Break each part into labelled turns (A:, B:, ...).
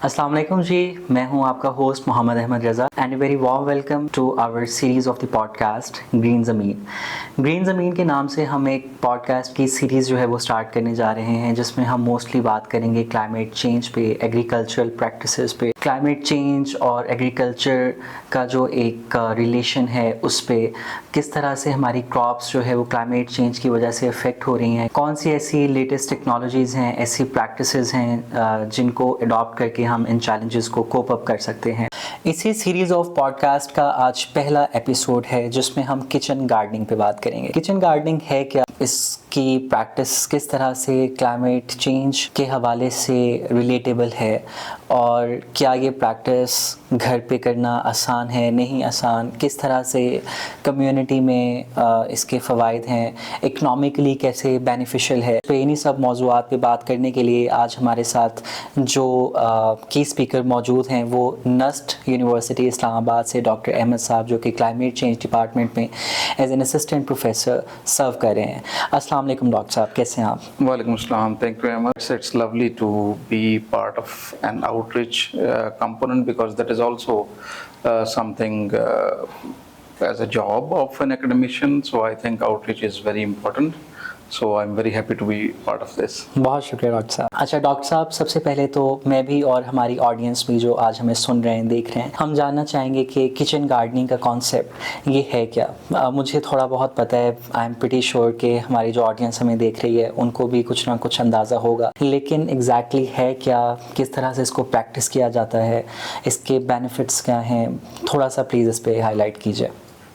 A: अस्सलाम वालेकुम जी, मैं हूं आपका host Mohammad Ahmad Raza and very warm welcome to our series of the podcast green Zameen. Green Zameen के नाम से हम एक पॉडकास्ट की सीरीज़ जो है वो स्टार्ट करने जा रहे हैं, जिसमें हम मोस्टली बात करेंगे क्लाइमेट चेंज पे, एग्रीकल्चरल प्रैक्टिसेस पे, क्लाइमेट चेंज और एग्रीकल्चर का जो एक रिलेशन है उस पे, किस तरह से हमारी क्रॉप्स जो है वो क्लाइमेट चेंज की वजह से अफेक्ट हो रही हैं, कौन सी ऐसी लेटेस्ट टेक्नोलॉजीज़ हैं, ऐसी प्रैक्टिसेस हैं जिनको अडॉप्ट करके हम इन चैलेंजेस को कोप अप कर सकते हैं। इसी सीरीज़ ऑफ पॉडकास्ट का आज पहला एपिसोड है जिसमें हम किचन गार्डनिंग पे बात करेंगे। किचन गार्डनिंग है क्या, इसकी प्रैक्टिस किस तरह से क्लाइमेट चेंज के हवाले से रिलेटेबल है, और क्या ये प्रैक्टिस घर पे करना आसान है, नहीं आसान, किस तरह से कम्युनिटी में इसके फ़वाइद हैं, इकनॉमिकली कैसे बेनिफिशियल है। तो इन्हीं सब मौज़ूआत पे बात करने के लिए आज हमारे साथ जो की स्पीकर मौजूद हैं वो नस्ट यूनिवर्सिटी इस्लामाबाद से डॉक्टर अहमद साहब, जो कि क्लाइमेट चेंज डिपार्टमेंट में एज एन असिस्टेंट प्रोफेसर सर्व कर रहे हैं। अस्सलाम वालेकुम डॉक्टर साहब, कैसे हैं आप?
B: वालेकुम अस्सलाम, thank you very much. It's lovely to be part of an outreach component because that is also something as a job of an academician, so I think outreach is very important. So I'm very happy to be part of this.
A: बहुत शुक्रिया doctor साहब। अच्छा doctor साहब, सबसे पहले तो मैं भी और हमारी ऑडियंस भी जो आज हमें सुन रहे हैं, देख रहे हैं, हम जानना चाहेंगे कि किचन गार्डनिंग का कॉन्सेप्ट ये है क्या। मुझे थोड़ा बहुत पता है, आई एम प्रीटी श्योर कि हमारी जो ऑडियंस हमें देख रही है उनको भी कुछ ना कुछ अंदाज़ा होगा, लेकिन एग्जैक्टली है क्या, किस तरह से इसको प्रैक्टिस किया जाता है, इसके बेनिफिट्स क्या हैं, थोड़ा सा प्लीज़ इस पर हाईलाइट कीजिए।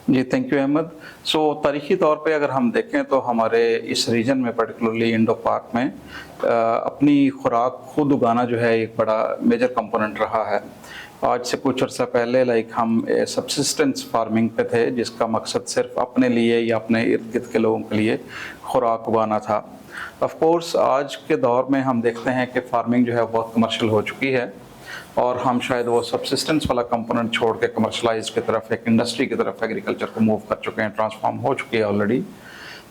B: जी, थैंक यू अहमद। सो तारीख़ी तौर पे अगर हम देखें तो हमारे इस रीजन में, पर्टिकुलरली इंडो पाक में, अपनी खुराक खुद उगाना जो है एक बड़ा मेजर कंपोनेंट रहा है। आज से कुछ अर्सा पहले हम सब्सिस्टेंस फार्मिंग पे थे, जिसका मकसद सिर्फ अपने लिए या अपने इर्द गिर्द के लोगों के लिए खुराक उगाना था। ऑफ कोर्स आज के दौर में हम देखते हैं कि फार्मिंग जो है बहुत कमर्शियल हो चुकी है, और हम शायद वो सब्सिस्टेंस वाला कंपोनेंट छोड़ के कमर्शलाइज की तरफ, एक इंडस्ट्री की तरफ एग्रीकल्चर को मूव कर चुके हैं, ट्रांसफॉर्म हो चुकी है ऑलरेडी।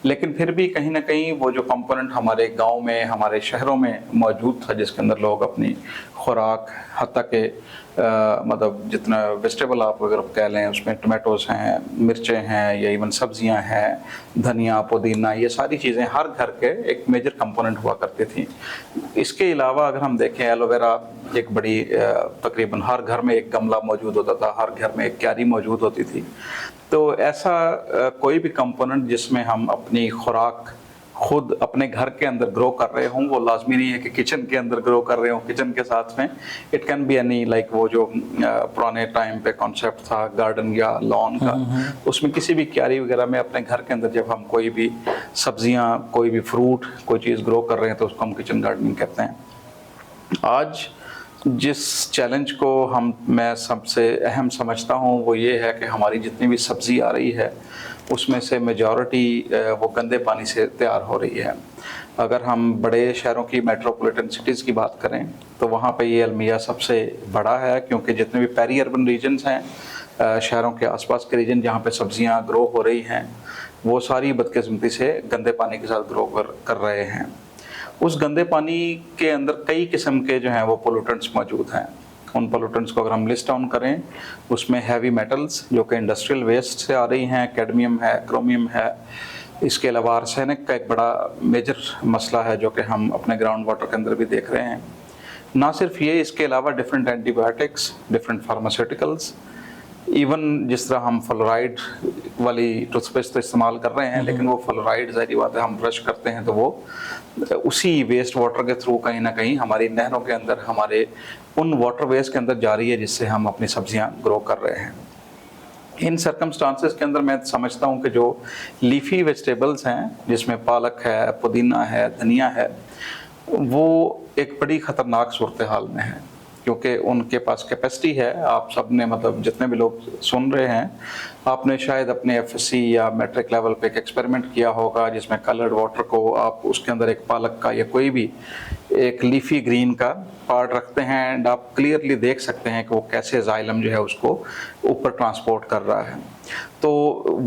B: लेकिन फिर भी कहीं ना कहीं वो जो कंपोनेंट हमारे गांव में, हमारे शहरों में मौजूद था, जिसके अंदर लोग अपनी खुराक, हत्ता के मतलब जितना वेजिटेबल आप अगर कह लें, उसमें टमाटोज़ हैं, मिर्चें हैं, या इवन सब्जियां हैं, धनिया, पुदीना, ये सारी चीज़ें हर घर के एक मेजर कंपोनेंट हुआ करती थी। इसके अलावा अगर हम देखें, एलोवेरा एक बड़ी तकरीबन हर घर में एक गमला मौजूद होता था, हर घर में एक क्यारी मौजूद होती थी। तो ऐसा कोई भी कंपोनेंट जिसमें हम अपनी खुराक खुद अपने घर के अंदर ग्रो कर रहे हों, वो लाजमी नहीं है कि किचन के अंदर ग्रो कर रहे हों। किचन के साथ में it can be any, like वो जो पुराने टाइम पे कॉन्सेप्ट था गार्डन या लॉन का, उसमें किसी भी क्यारी वगैरह में अपने घर के अंदर जब हम कोई भी सब्जियां, कोई भी फ्रूट, कोई चीज़ ग्रो कर रहे हैं तो उसको हम किचन गार्डनिंग कहते हैं। आज जिस चैलेंज को मैं सबसे अहम समझता हूँ वो ये है कि हमारी जितनी भी सब्ज़ी आ रही है उसमें से मेजॉरिटी वो गंदे पानी से तैयार हो रही है। अगर हम बड़े शहरों की, मेट्रोपॉलिटन सिटीज़ की बात करें तो वहाँ पे ये अलमिया सबसे बड़ा है, क्योंकि जितने भी पेरी अर्बन रीजन्स हैं, शहरों के आसपास के रीजन जहाँ पे सब्जियाँ ग्रो हो रही हैं, वो सारी बदकिस्मती से गंदे पानी के साथ ग्रो कर रहे हैं। उस गंदे पानी के अंदर कई किस्म के जो हैं वो पोल्यूटेंट्स मौजूद हैं। उन पोल्यूटेंट्स को अगर हम लिस्ट डाउन करें, उसमें हैवी मेटल्स जो कि इंडस्ट्रियल वेस्ट से आ रही हैं, कैडमियम है, क्रोमियम है। इसके अलावा आर्सेनिक का एक बड़ा मेजर मसला है जो कि हम अपने ग्राउंड वाटर के अंदर भी देख रहे हैं। ना सिर्फ ये, इसके अलावा different antibiotics, different pharmaceuticals, even जिस तरह हम फ्लोराइड वाली टूथपेस्ट तो इस्तेमाल कर रहे हैं, लेकिन वो फ्लोराइड, ज़ाहिर बात है, हम ब्रश करते हैं तो वो उसी वेस्ट वाटर के थ्रू कहीं ना कहीं हमारी नहरों के अंदर, हमारे उन वाटर वेज के अंदर जा रही है जिससे हम अपनी सब्जियां ग्रो कर रहे हैं। इन सर्कमस्टांसेस के अंदर मैं समझता हूं कि जो लीफी वेजिटेबल्स हैं, जिसमें पालक है, पुदीना है, धनिया है, वो एक बड़ी ख़तरनाक सूरत हाल में है, क्योंकि उनके पास कैपेसिटी है। आप सब ने, मतलब जितने भी लोग सुन रहे हैं, आपने शायद अपने एफएससी या मैट्रिक लेवल पे एक एक्सपेरिमेंट किया होगा जिसमें कलर्ड वाटर को आप उसके अंदर एक पालक का या कोई भी एक लीफी ग्रीन का पार्ट रखते हैं, एंड आप क्लियरली देख सकते हैं कि वो कैसे जाइलम जो है उसको ऊपर ट्रांसपोर्ट कर रहा है। तो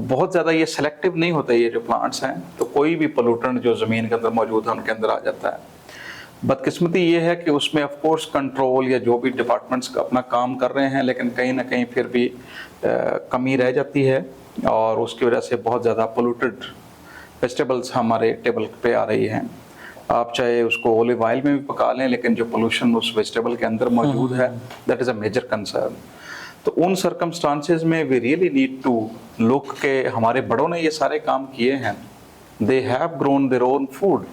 B: बहुत ज़्यादा ये सेलेक्टिव नहीं होता ये जो प्लांट्स हैं, तो कोई भी पोल्यूटेंट जो ज़मीन के अंदर मौजूद है उनके अंदर आ जाता है। बदकिस्मती ये है कि उसमें ऑफ कोर्स कंट्रोल या जो भी डिपार्टमेंट्स अपना काम कर रहे हैं, लेकिन कहीं ना कहीं फिर भी कमी रह जाती है और उसकी वजह से बहुत ज़्यादा पोल्यूटेड वेजिटेबल्स हमारे टेबल पे आ रही हैं। आप चाहे उसको ऑलिव ऑयल में भी पका लें, लेकिन जो पोल्यूशन उस वेजिटेबल के अंदर मौजूद है, that is a major concern. तो उन सर्कमस्टांसेस में we really need to look के हमारे बड़ों ने ये सारे काम किए हैं, they have grown their own food.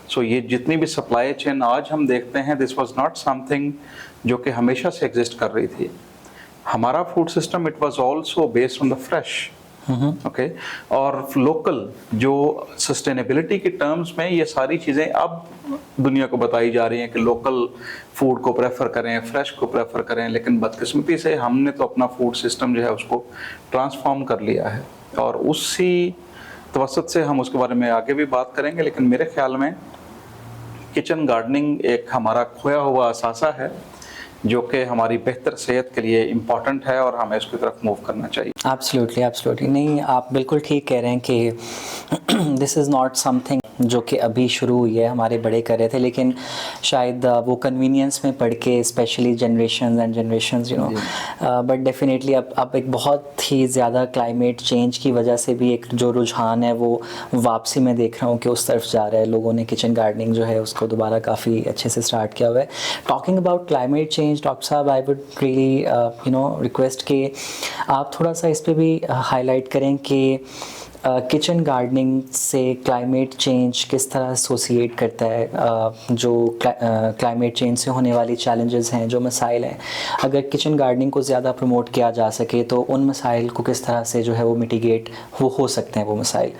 B: So ये जितनी भी सप्लाई चेन आज हम देखते हैं, दिस वाज नॉट समथिंग जो कि हमेशा से एग्जिस्ट कर रही थी। हमारा food system it was also based on the fresh, okay, और लोकल, जो सस्टेनेबिलिटी के टर्म्स में ये सारी चीज़ें अब दुनिया को बताई जा रही हैं कि लोकल फूड को प्रेफर करें, फ्रेश को प्रेफर करें, लेकिन बदकिस्मती से हमने तो अपना फूड सिस्टम जो है उसको ट्रांसफॉर्म कर लिया है और उसी तवसत से हम उसके बारे में आगे भी बात करेंगे। लेकिन मेरे ख्याल में किचन गार्डनिंग एक हमारा खोया हुआ असासा है जो कि हमारी बेहतर सेहत के लिए इम्पॉर्टेंट है और हमें उसकी तरफ मूव करना चाहिए।
A: Absolutely, absolutely. नहीं, आप बिल्कुल ठीक कह रहे हैं कि दिस इज़ नॉट समथिंग जो कि अभी शुरू हुई है, हमारे बड़े कर रहे थे, लेकिन शायद वो कन्वीनियंस में पढ़ के, specially generation and generations, you know, but definitely अब एक बहुत ही ज़्यादा क्लाइमेट चेंज की वजह से भी एक जो रुझान है वो वापसी में देख रहा हूँ कि उस तरफ जा रहा है। लोगों ने किचन गार्डनिंग जो है उसको दोबारा काफ़ी अच्छे से स्टार्ट किया हुआ है। Talking about climate change, doctor साहब, I would really you know request कि आप थोड़ा सा इस पर भी हाईलाइट करें कि किचन गार्डनिंग से क्लाइमेट चेंज किस तरह एसोसिएट करता है, जो क्लाइमेट चेंज से होने वाली चैलेंजेस हैं, जो मसाइल हैं, अगर किचन गार्डनिंग को ज़्यादा प्रमोट किया जा सके तो उन मसाइल को किस तरह से जो है वो मिटिगेट हो सकते हैं वो मसाइल।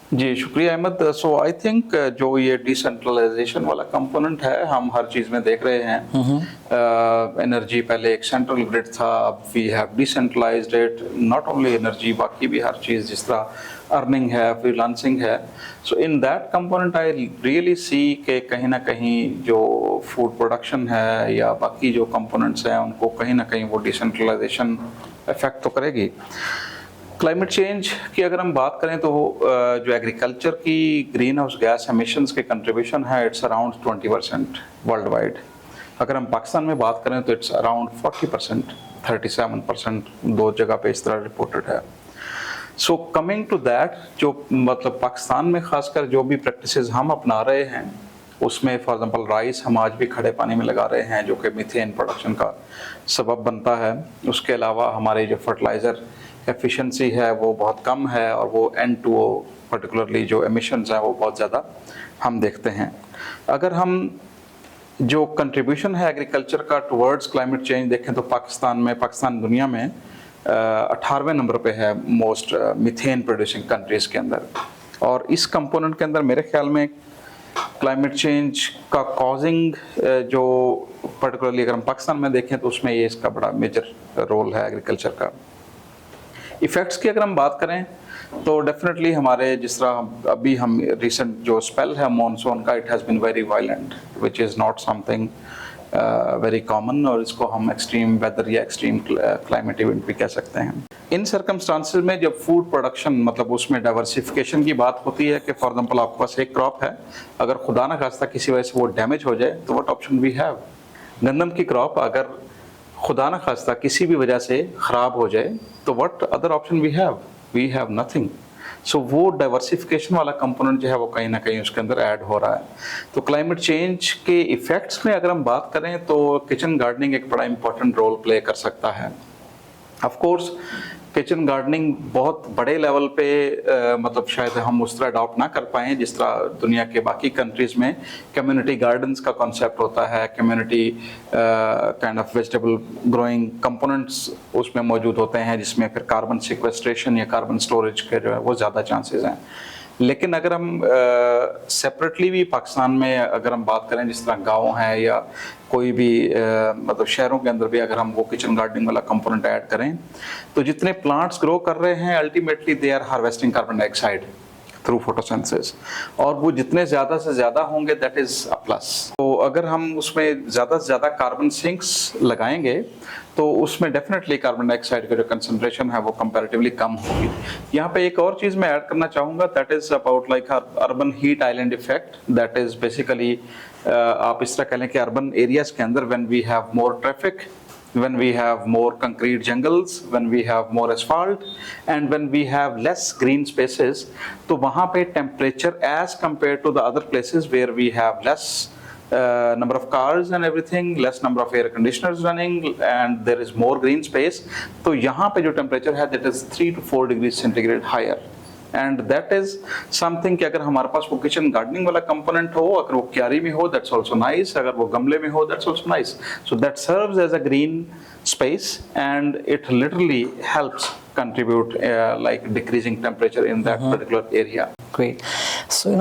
B: जी शुक्रिया अहमद। सो आई थिंक जो ये डिसेंट्रलाइजेशन वाला कंपोनेंट है हम हर चीज़ में देख रहे हैं। एनर्जी पहले एक सेंट्रल ग्रिड था, अब we have decentralised it. Not only energy, बाकी भी हर चीज़, जिस तरह अर्निंग है, फ्रीलांसिंग है। So in that component I really see कि कहीं ना कहीं जो फूड प्रोडक्शन है या बाकी जो कंपोनेंट्स हैं उनको कहीं ना कहीं वो डिसेंट्रलाइजेशन इफेक्ट तो करेगी। क्लाइमेट चेंज की अगर हम बात करें तो जो एग्रीकल्चर की ग्रीन हाउस गैस एमिशंस के कंट्रीब्यूशन है, इट्स अराउंड 20% वर्ल्ड वाइड। अगर हम पाकिस्तान में बात करें तो इट्स अराउंड 40%, 37% दो जगह पे इस तरह रिपोर्टेड है। सो कमिंग टू दैट, जो मतलब पाकिस्तान में खासकर जो भी प्रैक्टिसेस हम अपना रहे हैं उसमें फॉर एग्जांपल राइस हम आज भी खड़े पानी में लगा रहे हैं जो कि मीथेन प्रोडक्शन का सबब बनता है। उसके अलावा हमारे जो फर्टिलाइज़र एफिशिएंसी है वो बहुत कम है और वो N2O पर्टिकुलरली जो एमिशंस हैं वो बहुत ज़्यादा हम देखते हैं। अगर हम जो कंट्रीब्यूशन है एग्रीकल्चर का टुवर्ड्स क्लाइमेट चेंज देखें तो पाकिस्तान दुनिया में 18वें नंबर पे है मोस्ट मीथेन प्रोड्यूसिंग कंट्रीज़ के अंदर। और इस कंपोनेंट के अंदर मेरे ख्याल में क्लाइमेट चेंज का कॉजिंग जो पर्टिकुलरली अगर हम पाकिस्तान में देखें तो उसमें ये इसका बड़ा मेजर रोल है एग्रीकल्चर का। इफ़ेक्ट्स की अगर हम बात करें तो डेफिनेटली हमारे जिस तरह अभी हम रिसेंट जो स्पेल है मॉनसून का, it has been very violent which is not something very common, और इसको हम एक्सट्रीम वेदर या एक्सट्रीम क्लाइमेट इवेंट भी कह सकते हैं। इन सर्कमस्टांसेस में जब फूड प्रोडक्शन मतलब उसमें डाइवर्सिफिकेशन की बात होती है कि फॉर एग्जांपल आपके पास एक क्रॉप है, अगर खुदा न खास्ता किसी वजह से वो डैमेज हो जाए तो व्हाट ऑप्शन वी हैव। गंदम की क्रॉप अगर खुदा न खास्ता किसी भी वजह से ख़राब हो जाए तो what other option we have nothing. So वो डाइवर्सिफिकेशन वाला कंपोनेंट जो है वो कहीं ना कहीं उसके अंदर ऐड हो रहा है। तो क्लाइमेट चेंज के इफ़ेक्ट्स में अगर हम बात करें तो किचन गार्डनिंग एक बड़ा इंपॉर्टेंट रोल प्ले कर सकता है। ऑफ कोर्स किचन गार्डनिंग बहुत बड़े लेवल पे मतलब शायद हम उस तरह अडॉप्ट ना कर पाएँ जिस तरह दुनिया के बाकी कंट्रीज़ में कम्युनिटी गार्डन्स का कॉन्सेप्ट होता है, community kind of vegetable growing components उसमें मौजूद होते हैं जिसमें फिर कार्बन सिक्वेस्ट्रेशन या कार्बन स्टोरेज के जो है वो ज़्यादा चांसेस हैं। लेकिन अगर हम सेपरेटली भी पाकिस्तान में अगर हम बात करें जिस तरह गाँव है या कोई भी मतलब शहरों के अंदर भी अगर हम वो किचन गार्डनिंग वाला कंपोनेंट ऐड करें तो जितने प्लांट्स ग्रो कर रहे हैं ultimately they are harvesting carbon dioxide. Through photosynthesis, और वो जितने ज़्यादा से ज़्यादा होंगे दैट इज़ अ प्लस। तो अगर हम उसमें ज़्यादा से ज़्यादा कार्बन सिंक्स लगाएंगे तो उसमें डेफिनेटली कार्बन डाइऑक्साइड का जो कंसंट्रेशन है वो कंपैरेटिवली कम होगी। यहाँ पे एक और चीज़ मैं ऐड करना चाहूँगा, that is about like urban heat island effect. That is basically आप इस तरह कह लें कि अर्बन एरियाज़ के अंदर when we have more traffic, when we have more concrete jungles, when we have more asphalt, and when we have less green spaces, तो वहाँ पे temperature as compared to the other places where we have less number of cars and everything, less number of air conditioners running, and there is more green space, तो यहाँ पे जो temperature है that is 3 to 4 degrees centigrade higher. And that is something कि अगर हमारे पास वो kitchen gardening वाला कंपोनेंट हो, अगर वो क्यारी में हो दैट्स आल्सो नाइस, अगर वो गमले में हो that's also nice, so that serves as a green space and it literally helps contribute like decreasing temperature in that particular area.
A: Great. So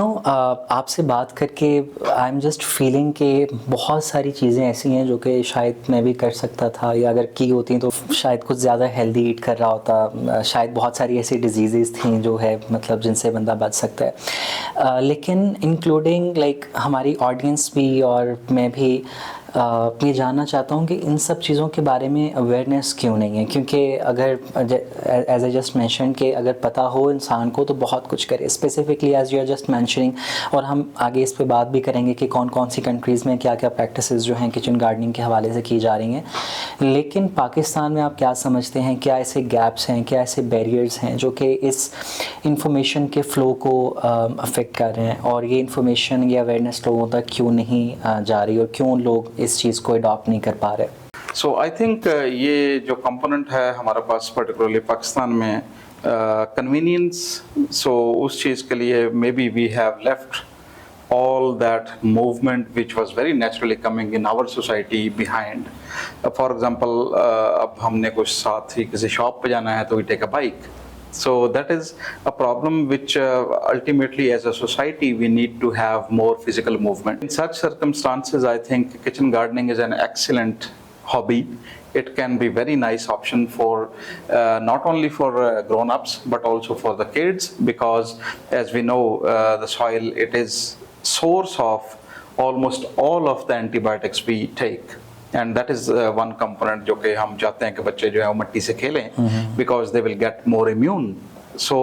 A: आपसे बात करके आई एम जस्ट फीलिंग कि बहुत सारी चीज़ें ऐसी हैं जो कि शायद मैं भी कर सकता था, या अगर की होती तो शायद कुछ ज़्यादा हेल्दी ईट कर रहा होता, शायद बहुत सारी ऐसी डिजीज़ थी जो है मतलब जिनसे बंदा बच सकता है, लेकिन इंक्लूडिंग लाइक हमारी ऑडियंस भी और मैं भी ये जानना चाहता हूँ कि इन सब चीज़ों के बारे में अवेयरनेस क्यों नहीं है, क्योंकि अगर एज आई जस्ट मेंशन कि अगर पता हो इंसान को तो बहुत कुछ करे, specifically as you are just mentioning, और हम आगे इस पे बात भी करेंगे कि कौन कौन सी कंट्रीज़ में क्या क्या प्रैक्टिसेस जो हैं किचन गार्डनिंग के हवाले से की जा रही हैं, लेकिन पाकिस्तान में आप क्या समझते हैं, क्या ऐसे गैप्स हैं, क्या ऐसे बैरियर्स हैं जो कि इस इंफॉर्मेशन के फ़्लो को अफेक्ट कर रहे हैं, और ये इंफॉर्मेशन या अवेयरनेस लोगों तक क्यों नहीं जा रही और क्यों लोग इस चीज़ को अडॉप्ट नहीं कर पा रहे?
B: सो आई थिंक ये जो कंपोनेंट है हमारे पास पर्टिकुलरली पाकिस्तान में कन्वीनियंस, सो उस चीज़ के लिए maybe we have left all that movement which was very naturally coming in our society behind. For example, अब हमने कुछ साथ ही किसी शॉप पे जाना है तो we take a bike. So that is a problem which ultimately as a society we need to have more physical movement. In such circumstances, I think kitchen gardening is an excellent hobby. It can be very nice option for not only for grown-ups but also for the kids, because as we know the soil, it is source of almost all of the antibiotics we take. And that is one component जो कि हम चाहते हैं कि बच्चे जो है वो मिट्टी से खेलें, because they will get more immune. So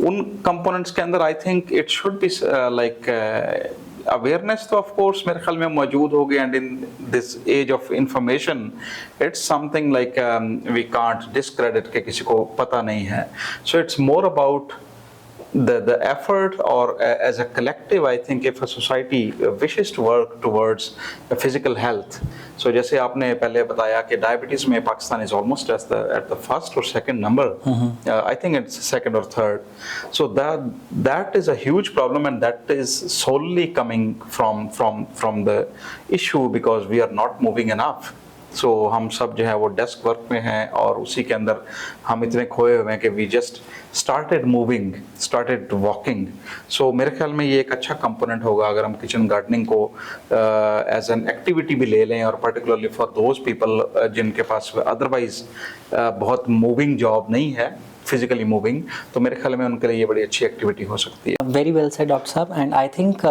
B: उन components के अंदर I think it should be like awareness तो of course मेरे ख्याल में मौजूद होगी, and in this age of information it's something like we can't discredit कि किसी को पता नहीं है. So it's more about the effort, or as a collective I think if a society wishes to work towards physical health. So जैसे आपने पहले बताया कि डायबिटीज में Pakistan is almost at the first or second number. I think it's second or third. So that is a huge problem, and that is solely coming from the issue because we are not moving enough. So हम सब जो है वो desk work में हैं और उसी के अंदर हम इतने खोए हुए हैं कि we just started moving, started walking. So मेरे ख्याल में ये एक अच्छा कंपोनेंट होगा अगर हम किचन गार्डनिंग को एज एन एक्टिविटी भी ले लें, और पर्टिकुलरली फॉर दोज पीपल जिनके पास अदरवाइज बहुत मूविंग जॉब नहीं है, फिजिकली मूविंग, तो मेरे ख्याल में उनके लिए ये बड़ी अच्छी एक्टिविटी हो सकती है.
A: वेरी वेल सेड डॉक्टर साहब. And I think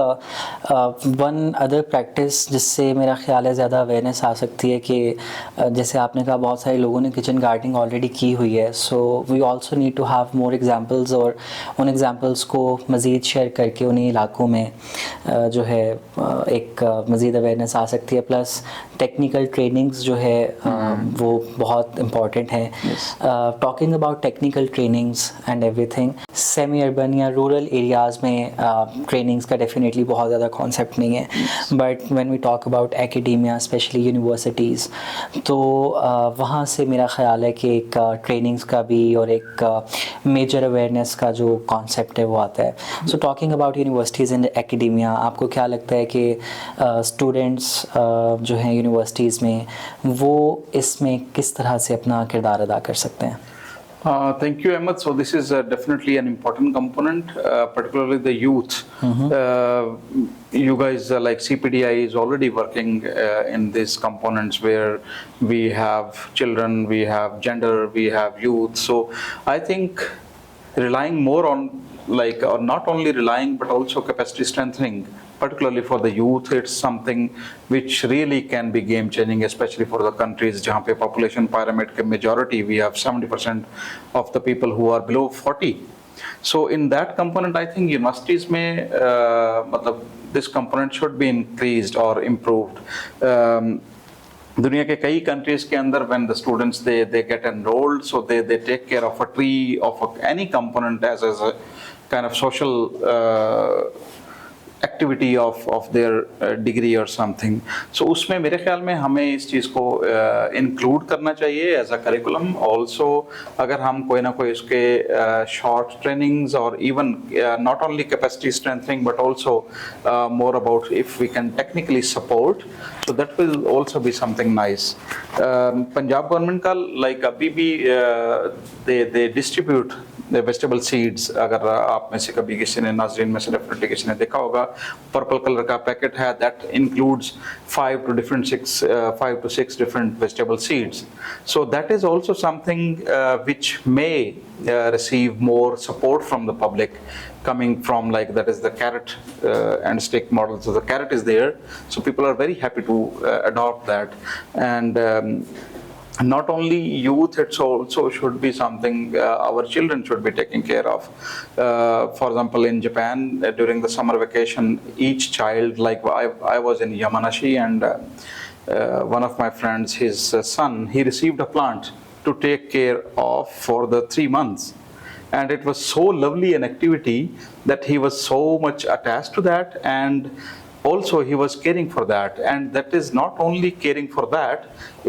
A: one other practice जिससे मेरा ख्याल है ज़्यादा अवेयरनेस आ सकती है कि जैसे आपने कहा बहुत सारे लोगों ने किचन गार्डनिंग ऑलरेडी की हुई है, so we also need to have more examples, और उन एग्जाम्पल्स को मज़ीद शेयर करके उन्हीं इलाकों में जो है एक मज़ीद अवेयरनेस आ सकती है. प्लस टेक्निकल ट्रेनिंग्स जो है वो बहुत इम्पॉर्टेंट है. Talking about technical trainings and everything, semi urban या रूरल एरियाज़ में ट्रेनिंग्स का डेफिनेटली बहुत ज़्यादा कॉन्सेप्ट नहीं है, but when we talk about academia specially universities, तो वहाँ से मेरा ख्याल है कि एक ट्रेनिंग्स का भी और एक मेजर अवेयरनेस का जो कॉन्सेप्ट है वो आता है. So talking about universities and academia, आपको क्या लगता है कि स्टूडेंट्स जो हैं यूनिवर्सिटीज़ में वो इसमें किस तरह से अपना किरदार अदा कर सकते हैं?
B: Thank you, Ahmed. So this is definitely an important component, particularly the youth. You guys like CPDI is already working in these components where we have children, we have gender, we have youth. So I think relying more on, like, or not only relying but also capacity strengthening, particularly for the youth. It's something which really can be game changing, especially for the countries जहाँ पे population pyramid के majority we have 70% of the people who are below 40. So in that component, I think universities में मतलब this component should be increased or improved. दुनिया के कई countries के अंदर when the students they get enrolled, so they take care of a tree of any component as a kind of social activity of their degree और something. सो उसमें मेरे ख्याल में हमें इस चीज़ को इंक्लूड करना चाहिए एज अ करिकुलम ऑल्सो. अगर हम कोई ना कोई उसके शॉर्ट ट्रेनिंग्स और even not only capacity strengthening but also more about if we can technically support, so that will also be something nice. Punjab government का लाइक अभी भी दे डिस्ट्रीब्यूट वेजिटेबल सीड्स. अगर आप में से कभी किसी ने, नाजरीन में से डेफिनेटली किसी ने देखा होगा, पर्पल कलर का पैकेट है that includes 5 to 6 different vegetable seeds. So that is also something which may receive more support from the public, coming from, like, that is the carrot and stick model. So the carrot is there, so people are very happy to adopt that. And not only youth, it's also should be something our children should be taking care of. For example, in Japan, during the summer vacation, each child, like I was in Yamanashi, and one of my friends, his son, he received a plant to take care of for the 3 months. And it was so lovely an activity that he was so much attached to that, and also he was caring for that. And that is not only caring for that,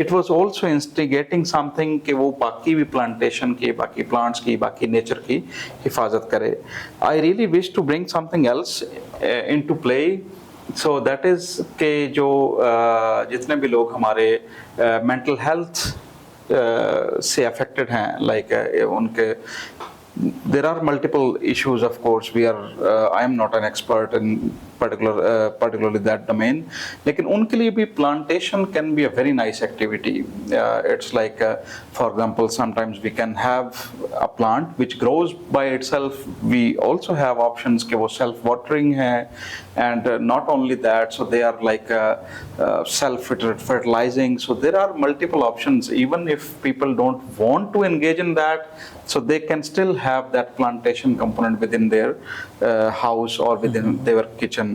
B: it was also instigating something कि वो बाकी भी plantation की, बाकी plants की, बाकी nature की हिफाजत करे. I really wish to bring something else into play. So that is कि जो जितने भी लोग हमारे mental health से affected हैं, like उनके, there are multiple issues, of course. I am not an expert in particularly that domain, लेकिन उनके लिए भी plantation can be a very nice activity. It's like, for example, sometimes we can have a plant which grows by itself. We also have options कि वो self watering है, and not only that, so they are like self fertilizing. So there are multiple options. Even if people don't want to engage in that, so they can still have that plantation component within their house or within their kitchen.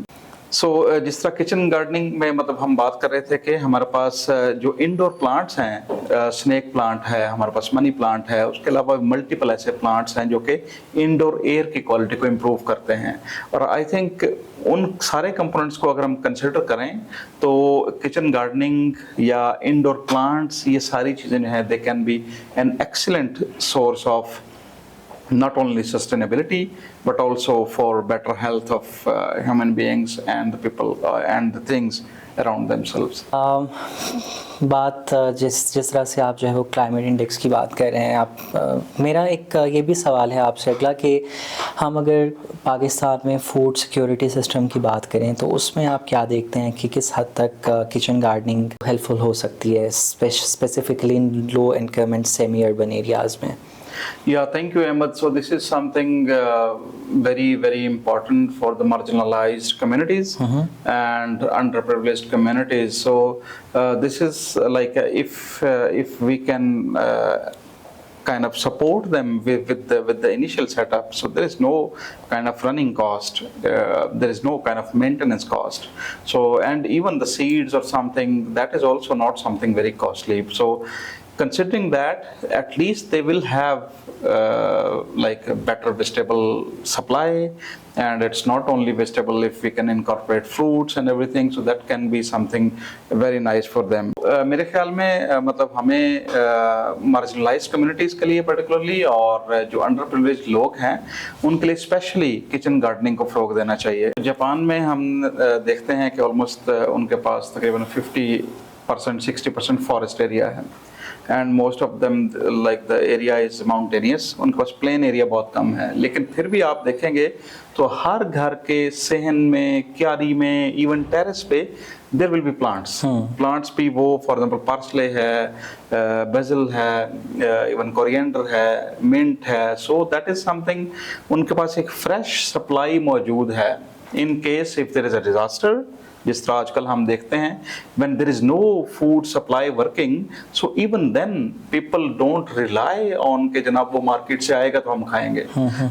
B: So जिस तरह kitchen gardening में मतलब हम बात कर रहे थे कि हमारे पास जो इंडोर प्लांट्स हैं, स्नेक प्लांट है, हमारे पास मनी प्लांट है, उसके अलावा मल्टीपल ऐसे प्लांट्स हैं जो कि इंडोर एयर की क्वालिटी को इम्प्रूव करते हैं. और आई थिंक उन सारे कंपोनेंट्स को अगर हम कंसिडर करें तो किचन गार्डनिंग या इंडोर प्लांट्स, ये सारी चीज़ें जो हैं, they can be an excellent source of not only sustainability but also for better health of human beings and the people and the things around themselves.
A: बात जिस तरह से आप जो है वो क्लाइमेट इंडेक्स की बात कर रहे हैं आप, मेरा एक ये भी सवाल है आपसे अगला कि हम अगर पाकिस्तान में फूड सिक्योरिटी सिस्टम की बात करें तो उसमें आप क्या देखते हैं कि किस हद तक किचन गार्डनिंग हेल्पफुल हो सकती है, specifically in low income and semi urban areas में?
B: Yeah, thank you, Ahmed. So this is something very, very important for the marginalized communities and underprivileged communities. So this is like if we can kind of support them with the initial setup. So there is no kind of running cost. There is no kind of maintenance cost. So, and even the seeds or something, that is also not something very costly. So considering that, at least they will have like a better vegetable supply, and it's not only vegetable, if we can incorporate fruits and everything, so that can be something very nice for them. मेरे ख्याल में मतलब हमें marginalized communities के लिए particularly और जो underprivileged लोग हैं उनके लिए specially kitchen gardening को फ़रोग़ देना चाहिए. जापान में हम देखते हैं कि almost उनके पास तकरीबन 50% 60% forest area है, and most of them like the area is mountainous. उनके पास प्लेन एरिया बहुत कम है, लेकिन फिर भी आप देखेंगे तो हर घर के सहन में, क्यारी में, इवन टेरेस पे there will be plants. Plants भी वो फॉर एग्जांपल पार्सले है, बेसिल है, इवन कोरिएंडर है, मिंट है, सो दैट इज समथिंग उनके पास एक फ्रेश सप्लाई मौजूद है in case if there is a disaster. जिस तरह आजकल हम देखते हैं when there is no food supply working, so even then people don't rely on कि जनाब वो मार्केट से आएगा तो हम खाएंगे।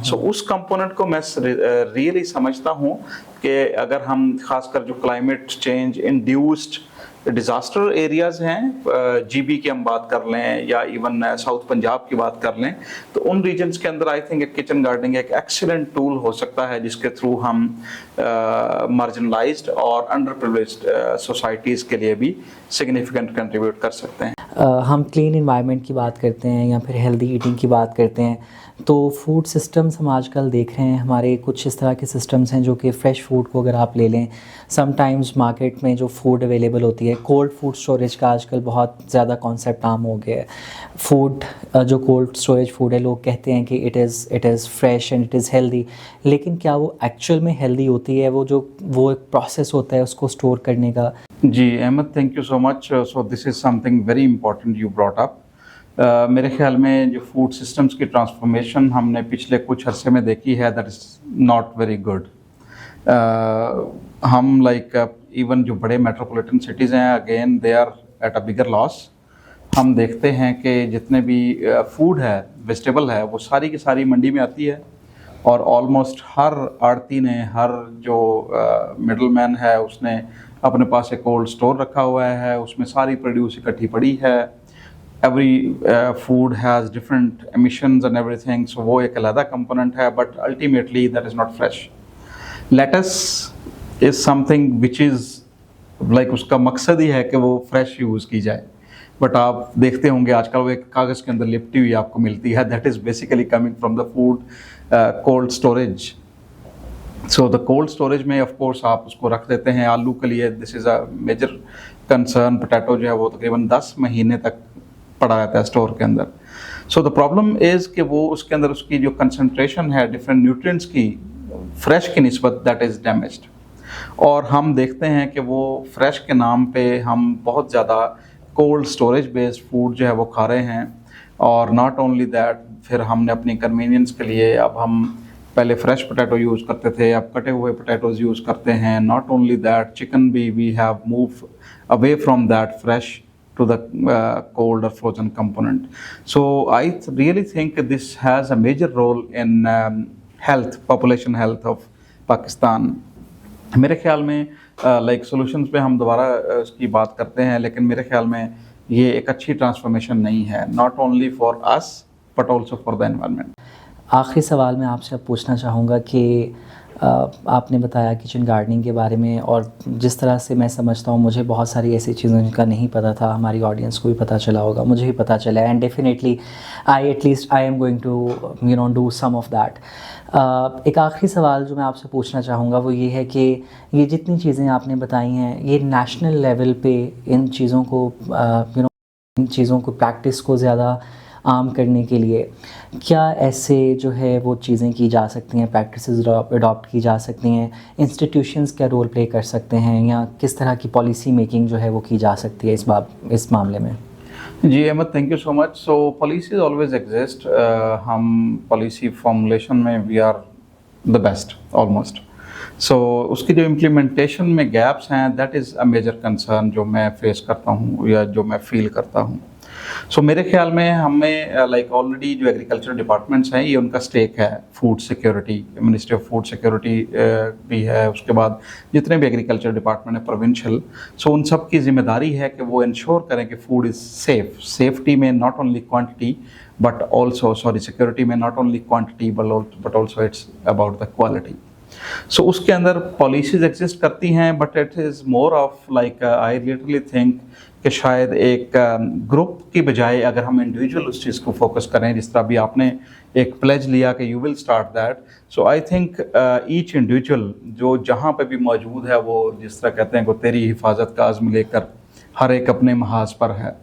B: so उस कंपोनेंट को मैं रियली समझता हूँ कि अगर हम खासकर जो climate change induced disaster areas हैं, जीबी की हम बात कर लें या इवन साउथ पंजाब की बात कर लें, तो उन रीजन्स के अंदर आई थिंक एक किचन गार्डनिंग एक एक्सीलेंट टूल हो सकता है जिसके थ्रू हम मार्जिनलाइज्ड और अंडर प्रिविलेज्ड सोसाइटीज़ के लिए भी सिग्निफिकेंट कंट्रीब्यूट कर सकते हैं।
A: हम क्लीन इन्वायरमेंट की बात करते हैं या फिर हेल्दी ईटिंग की बात करते हैं, तो फूड सिस्टम्स हम आजकल देख रहे हैं हमारे कुछ इस तरह के सिस्टम्स हैं जो कि फ़्रेश फूड को अगर आप ले लें, समटाइम्स मार्केट में जो फूड अवेलेबल होती है, कोल्ड फूड स्टोरेज का आजकल बहुत ज़्यादा कॉन्सेप्ट आम हो गया है। फूड जो कोल्ड स्टोरेज फूड है, लोग कहते हैं कि it is fresh and it is healthy, लेकिन क्या वो एक्चुअल में हेल्दी होती है? वो एक प्रोसेस होता है उसको स्टोर करने का।
B: जी Ahmed, thank you so much. So this is something very important you brought up. मेरे ख्याल में जो फूड सिस्टम्स की ट्रांसफॉर्मेशन हमने पिछले कुछ अरसे में देखी है, that is not very good. हम इवन जो बड़े मेट्रोपॉलिटन सिटीज़ हैं, again they are at a bigger loss. हम देखते हैं कि जितने भी फूड है, वेजिटेबल है, वो सारी की सारी मंडी में आती है और ऑलमोस्ट हर आड़ती ने, हर जो मिडल मैन है, उसने अपने पास एक कोल्ड स्टोर रखा हुआ है, उसमें सारी प्रोड्यूस इकट्ठी पड़ी है। Every food has different emissions and everything, so वो एक अलग कंपोनेंट है, but ultimately that is not fresh. Lettuce is something which is उसका मकसद ही है कि वो फ्रेश यूज़ की जाए, बट आप देखते होंगे आजकल वो एक कागज़ के अंदर लिपटी हुई आपको मिलती है, that is basically coming from the food cold storage. So the cold storage में ऑफ कोर्स आप उसको रख देते हैं। आलू के लिए this is a major concern. Potato जो है वो तकरीबन 10 महीने तक पड़ा रहता है स्टोर के अंदर। सो द प्रॉब्लम इज़ कि वो उसके अंदर उसकी जो कंसनट्रेशन है डिफरेंट न्यूट्रिएंट्स की, फ्रेश की निस्बत, दैट इज़ डैमेज्ड। और हम देखते हैं कि वो फ्रेश के नाम पे हम बहुत ज़्यादा कोल्ड स्टोरेज बेस्ड फूड जो है वो खा रहे हैं। और नॉट ओनली दैट, फिर हमने अपनी कन्वीनियंस के लिए अब हम पहले फ्रेश पोटैटो यूज़ करते थे, अब कटे हुए पोटैटोज़ यूज़ करते हैं। नॉट ओनली दैट, चिकन भी we have move away from that fresh to the cold or frozen component. So I really think this has a major role in health, population health of Pakistan. मेरे ख्याल में solutions पे हम दोबारा इसकी बात करते हैं, लेकिन मेरे ख्याल में ये एक अच्छी ट्रांसफॉर्मेशन नहीं है, not only for us but also for the environment.
A: आखिरी सवाल मैं आपसे पूछना चाहूँगा कि आपने बताया किचन गार्डनिंग के बारे में, और जिस तरह से मैं समझता हूँ, मुझे बहुत सारी ऐसी चीज़ें जिनका नहीं पता था, हमारी ऑडियंस को भी पता चला होगा, मुझे भी पता चला, and definitely I am going to do some of that. एक आखिरी सवाल जो मैं आपसे पूछना चाहूँगा वो ये है कि ये जितनी चीज़ें आपने बताई हैं, ये नेशनल लेवल पे इन चीज़ों को इन चीज़ों को प्रैक्टिस को ज़्यादा आम करने के लिए क्या ऐसे जो है वो चीज़ें की जा सकती हैं, प्रैक्टिसेस अडॉप्ट की जा सकती हैं, इंस्टीट्यूशंस क्या रोल प्ले कर सकते हैं, या किस तरह की पॉलिसी मेकिंग जो है वो की जा सकती है इस मामले में?
B: जी Ahmed, thank you so much. So policies always exist. हम पॉलिसी फॉर्मुलेशन में we are the best almost. So उसकी जो इम्प्लीमेंटेशन में गैप्स हैं, that is a major concern जो मैं फेस करता हूँ या जो मैं फील करता हूँ। सो मेरे ख्याल में हमें ऑलरेडी जो एग्रीकल्चर डिपार्टमेंट्स हैं, ये उनका स्टेक है food security, ministry of food security भी है, उसके बाद जितने भी एग्रीकल्चर डिपार्टमेंट है प्रोविंशियल, सो उन सब की जिम्मेदारी है कि वो इंश्योर करें कि फूड इज़ सेफ। सेफ्टी में not only quantity but also security में not only quantity but also it's about the quality. So उसके अंदर पॉलिसीज एग्जिस्ट करती हैं, but it is more of I literally think कि शायद एक ग्रुप की बजाय अगर हम इंडिविजुअल उस चीज़ को फोकस करें, जिस तरह भी आपने एक प्लेज लिया कि you will start that, so I think each individual जो जहाँ पे भी मौजूद है, वो जिस तरह कहते हैं कि तेरी हिफाजत का आज़म लेकर हर एक अपने महाज पर है,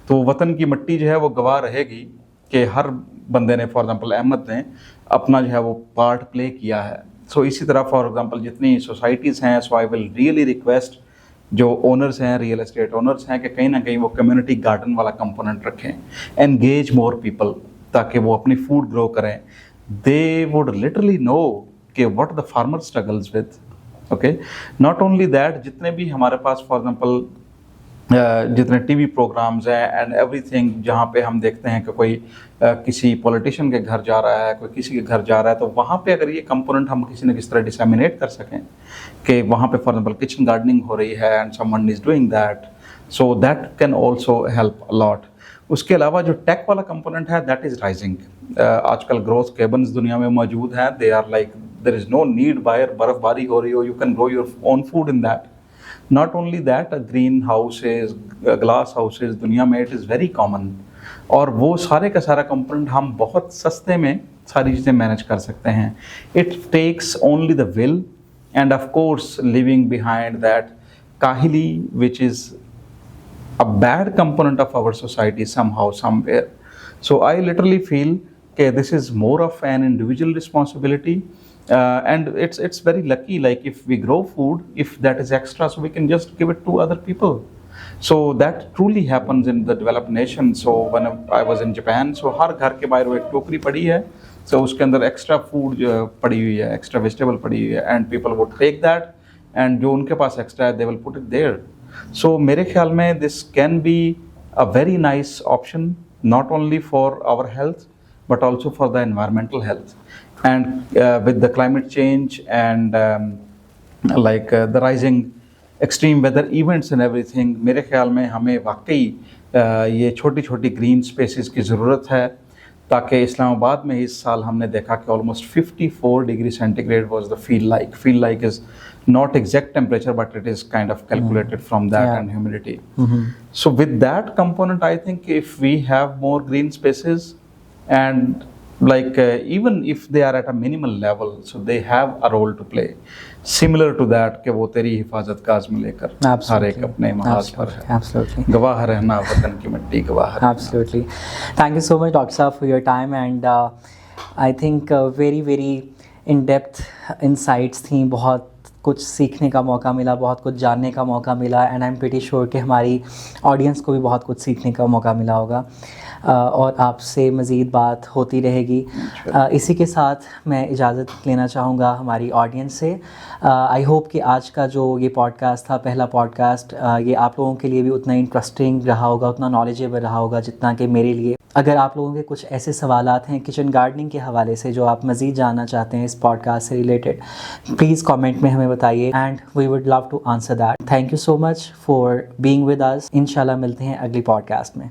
B: तो वतन की मिट्टी जो है वो गवाह रहेगी कि हर बंदे ने, फॉर एग्जांपल अहमद ने अपना जो है वो पार्ट प्ले किया है। सो इसी तरह फॉर एग्जांपल जितनी सोसाइटीज़ हैं, सो आई विल रियली रिक्वेस्ट जो ओनर्स हैं, रियल एस्टेट ओनर्स हैं, कि कहीं ना कहीं वो कम्युनिटी गार्डन वाला कंपोनेंट रखें, एंगेज मोर पीपल, ताकि वो अपनी फूड ग्रो करें. दे वुड लिटरली नो कि what the farmer struggles with. Okay, not only that, जितने भी हमारे पास फॉर एग्जांपल जितने टीवी प्रोग्राम्स हैं एंड एवरीथिंग, जहाँ पे हम देखते हैं कि कोई किसी पॉलिटिशियन के घर जा रहा है, कोई किसी के घर जा रहा है, तो वहाँ पे अगर ये कंपोनेंट हम किसी न किसी तरह डिसेमिनेट कर सकें कि वहाँ पे फॉर एग्जांपल किचन गार्डनिंग हो रही है and someone is doing that, so that can also help a lot. उसके अलावा जो टेक वाला कंपोनेंट है, दैट इज़ राइजिंग. आजकल ग्रोथ केबन्स दुनिया में मौजूद हैं. They are like, there is no need buyer, बर्फबारी हो रही हो, you can grow your own food in that. Not only that, green houses, glass houses, दुनिया में it is very common. और वो सारे का सारा कंपोनेंट हम बहुत सस्ते में सारी चीज़ें मैनेज कर सकते हैं. It takes only the will and of course leaving behind that kahili, which is a bad component of our society somehow, somewhere. So I literally feel that this is more of an individual responsibility. And it's very lucky, like if we grow food, if that is extra, so we can just give it to other people. So that truly happens in the developed nation. So when I was in Japan, so हर घर के बाहर वो एक टोकरी पड़ी है, so उसके अंदर extra food पड़ी हुई है, extra vegetable पड़ी हुई है, and people would take that, and जो उनके पास extra है, they will put it there. So मेरे ख्याल में this can be a very nice option, not only for our health, but also for the environmental health. And with the climate change and the rising extreme weather events and everything, मेरे ख्याल में हमें वाकई ये छोटी छोटी green spaces की ज़रूरत है, ताकि इस्लामाबाद में इस साल हमने देखा कि almost 54 degree centigrade was the feel like is not exact temperature, but it is kind of calculated from that, and humidity. So with that component, I think if we have more green spaces and even if they are at a minimal level, so they have a role to play, similar to that कि वो तेरी हिफाजत का आज़म लेकर हर एक अपने महाज पर है.
A: Absolutely.
B: गवाह रहना वतन की मिट्टी, गवाह रहना.
A: Absolutely. Thank you so much, Dr. Saab, for your time, and I think very in-depth insights थी. बहुत कुछ सीखने का मौका मिला, बहुत कुछ जानने का मौका मिला, and I am pretty sure कि हमारी ऑडियंस को भी बहुत कुछ सीखने का मौका मिला होगा. और आपसे मज़ीद बात होती रहेगी. इसी के साथ मैं इजाज़त लेना चाहूँगा हमारी ऑडियंस से. आई होप कि आज का जो ये पॉडकास्ट था, पहला पॉडकास्ट, ये आप लोगों के लिए भी उतना इंटरेस्टिंग रहा होगा, उतना नॉलेजेबल रहा होगा जितना कि मेरे लिए. अगर आप लोगों के कुछ ऐसे सवालात हैं किचन गार्डनिंग के हवाले से जो आप मज़ीद जानना चाहते हैं इस पॉडकास्ट से रिलेटेड, प्लीज़ कमेंट में हमें बताइए, and we would love to answer that. Thank you so much for being with us. इंशाल्लाह मिलते हैं अगली पॉडकास्ट में.